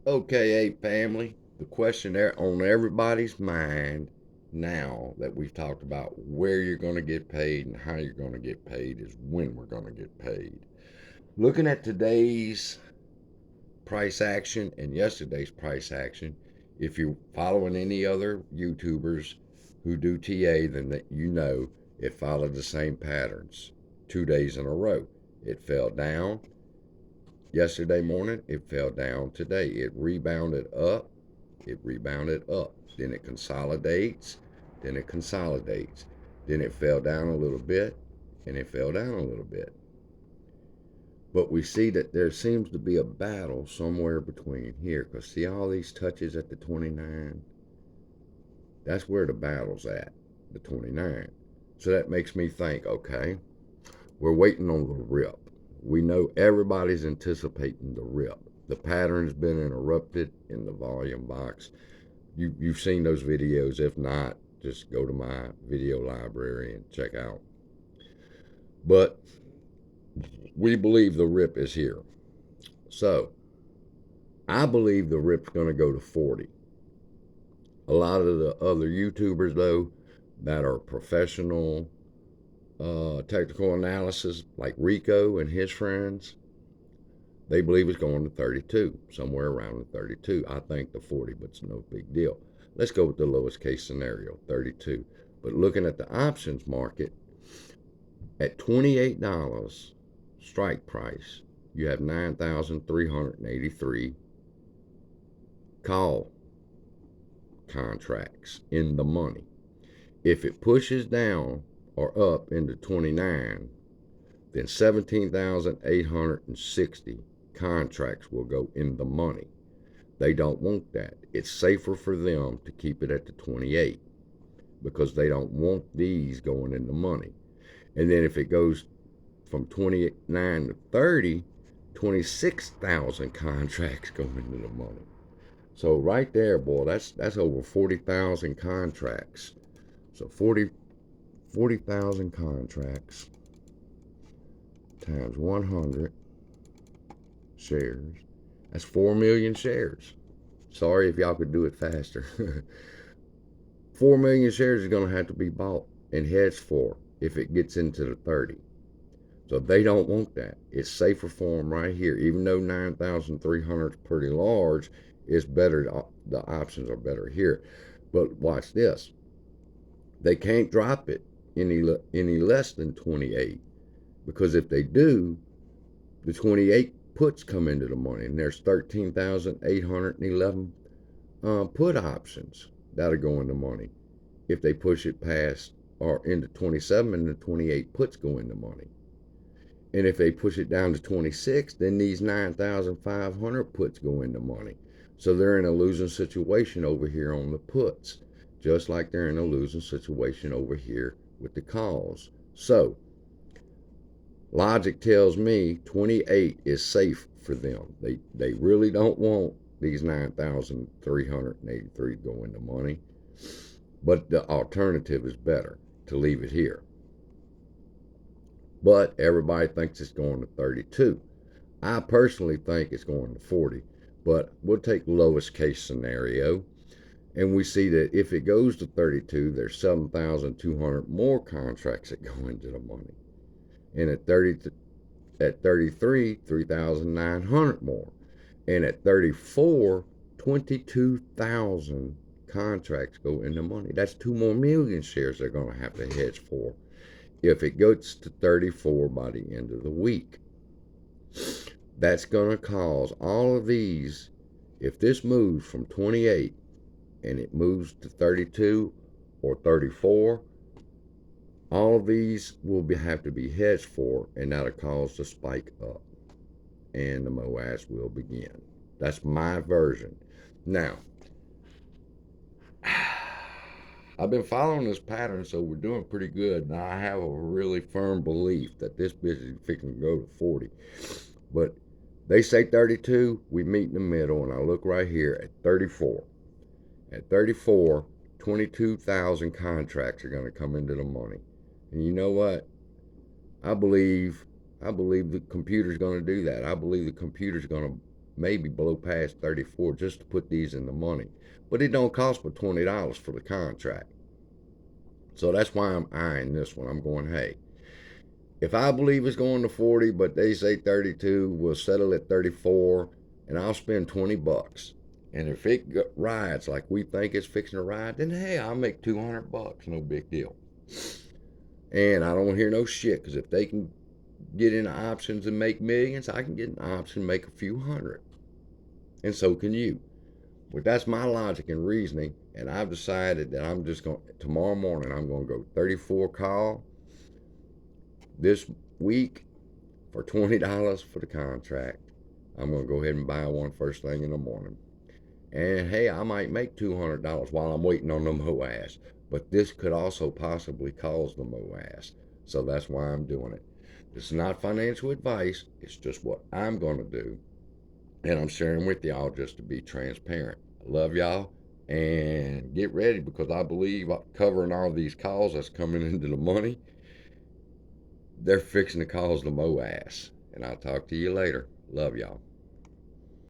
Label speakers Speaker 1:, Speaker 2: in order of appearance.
Speaker 1: Okay, family, the question there on everybody's mind now that we've talked about where you're going to get paid and how you're going to get paid is when we're going to get paid. Looking at today's price action and yesterday's price action, if you're following any other YouTubers who do TA, then that you know it followed the same patterns 2 days in a row. It fell down yesterday morning, it fell down today. It rebounded up, then it consolidates, then it fell down a little bit, and it fell down a little bit. But we see that there seems to be a battle somewhere between here, because see all these touches at the 29? That's where the battle's at, the 29. So that makes me think, okay, we're waiting on the rip. We know everybody's anticipating the rip. The pattern's been interrupted in the volume box. You've seen those videos. If not, just go to my video library and check out. But we believe the rip is here. So I believe the rip's going to go to 40. A lot of the other YouTubers, though, that are professional technical analysis, like Rico and his friends, they believe it's going to 32, somewhere around the 32. I think the 40, but it's no big deal. Let's go with the lowest case scenario, 32. But looking at the options market, at $28 strike price, you have 9,383 call contracts in the money. If it pushes down or up into 29, then 17,860 contracts will go in the money. They don't want that. It's safer for them to keep it at the 28 because they don't want these going in the money. And then if it goes from 29 to 30, 26,000 contracts go into the money. So right there, boy, that's over 40,000 contracts. So 40,000 contracts times 100 shares. That's 4 million shares. Sorry if y'all could do it faster. 4 million shares is going to have to be bought and hedged for if it gets into the 30. So they don't want that. It's safer for them right here. Even though 9,300 is pretty large, it's better. The options are better here. But watch this. They can't drop it any less than 28, because if they do, the 28 puts come into the money, and there's 13,811 put options that'll go into money if they push it past or into 27, and the 28 puts go into money. And if they push it down to 26, then these 9,500 puts go into money. So they're in a losing situation over here on the puts, just like they're in a losing situation over here with the calls. So logic tells me 28 is safe for them. They really don't want these 9,383 go into money. But the alternative is better to leave it here. But everybody thinks it's going to 32. I personally think it's going to 40, but we'll take lowest case scenario. And we see that if it goes to 32, there's 7,200 more contracts that go into the money. And at 33, 3,900 more. And at 34, 22,000 contracts go into money. That's 2 more million shares they're going to have to hedge for if it goes to 34 by the end of the week. That's going to cause all of these, if this moves from 28 and it moves to 32 or 34, all of these will have to be hedged for, and that'll cause the spike up, and the MOAS will begin. That's my version. Now, I've been following this pattern, so we're doing pretty good. Now, I have a really firm belief that this business is fixing to go to 40. But they say 32, we meet in the middle, and I look right here at 34. At 34, 22,000 contracts are going to come into the money. And you know what? I believe the computer's going to do that. I believe the computer's going to maybe blow past 34 just to put these in the money. But it don't cost but $20 for the contract. So that's why I'm eyeing this one. I'm going, hey, if I believe it's going to 40, but they say 32, we'll settle at 34, and I'll spend 20 bucks. And if it rides like we think it's fixing to ride, then hey, I'll make 200 bucks. No big deal. And I don't hear no shit, because if they can get into options and make millions, I can get an option and make a few hundred. And so can you. But that's my logic and reasoning. And I've decided that I'm just going, tomorrow morning, I'm going to go 34 call this week for $20 for the contract. I'm going to go ahead and buy one first thing in the morning. And hey, I might make $200 while I'm waiting on the MOAS. But this could also possibly cause the MOAS. So that's why I'm doing it. This is not financial advice. It's just what I'm going to do. And I'm sharing with y'all just to be transparent. I love y'all. And get ready, because I believe covering all these calls that's coming into the money, they're fixing to cause the MOAS. And I'll talk to you later. Love y'all.